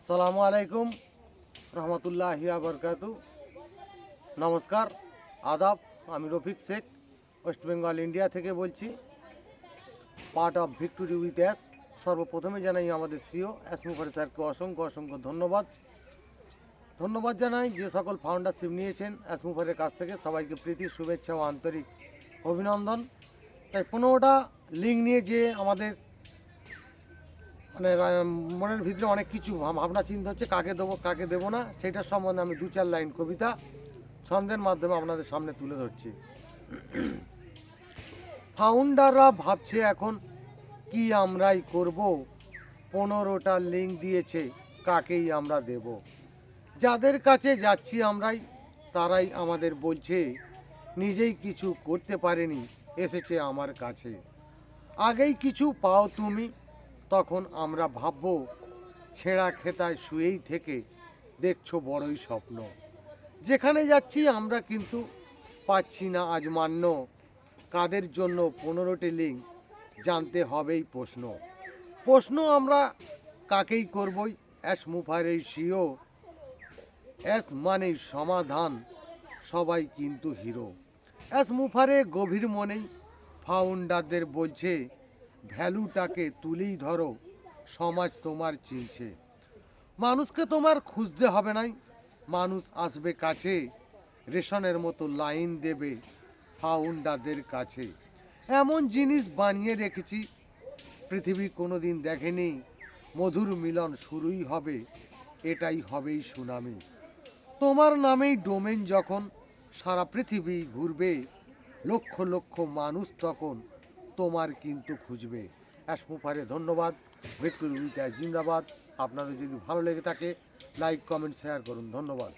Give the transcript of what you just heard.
আসসালামু আলাইকুম রহমতুল্লাহি বরকাতু। নমস্কার, আদাব। আমি রফিক শেখ, ওয়েস্ট বেঙ্গল ইন্ডিয়া থেকে বলছি, part of victory with us. সর্বপ্রথমে জানাই আমাদের সিও মুফারি স্যারকে অসংখ্য অসংখ্য ধন্যবাদ জানাই যে সকল ফাউন্ডারশিপ নিয়েছেন মুফারের কাছ থেকে। সবাইকে প্রীতি, শুভেচ্ছা ও আন্তরিক অভিনন্দন। তাই 15টা লিঙ্ক নিয়ে যে আমাদের মনের ভিতরে অনেক কিছু ভাবনা চিন্তা হচ্ছে, কাকে দেবো কাকে দেবো না, সেটার সম্বন্ধে আমি 2-4 লাইন কবিতা ছন্দের মাধ্যমে আপনাদের সামনে তুলে ধরছি। ফাউন্ডাররা ভাবছে এখন কি আমরাই করব, 15টা লিঙ্ক দিয়েছে কাকেই আমরা দেব। যাদের কাছে যাচ্ছি আমরাই, তারাই আমাদের বলছে নিজেই কিছু করতে পারেনি, এসেছে আমার কাছে। আগেই কিছু পাও তুমি, তখন আমরা ভাববো ছেঁড়া খেতায় শুয়েই থেকে দেখছো বড়ই স্বপ্ন। যেখানে যাচ্ছি আমরা কিন্তু পাচ্ছি না আজ মান্য, কাদের জন্য 15টি লিঙ্ক জানতে হবেই প্রশ্ন আমরা কাকেই করবই, মুফারের সিও। মানেই সমাধান, সবাই কিন্তু হিরো। মুফারে গভীর মনেই ফাউন্ডারদের বলছে ভ্যালুটাকে তুলেই ধরো, সমাজ তোমার চিনছে। মানুষকে তোমার খুঁজতে হবে নাই, মানুষ আসবে কাছে, রেশনের মতো লাইন দেবে ফাউন্ডারদের কাছে। এমন জিনিস বানিয়ে রেখেছি পৃথিবী কোনোদিন দেখেনি, মধুর মিলন শুরুই হবে, এটাই হবেই সুনামি। তোমার নামেই ডোমেন যখন সারা পৃথিবী ঘুরবে, লক্ষ লক্ষ মানুষ তখন তোমার কিন্তু খুঁজবে। মুফারে ধন্যবাদ। ভিক্টোরি উইথ অ্যাস জিন্দাবাদ। আপনাদের যদি ভালো লেগে থাকে লাইক, কমেন্ট, শেয়ার করুন। ধন্যবাদ।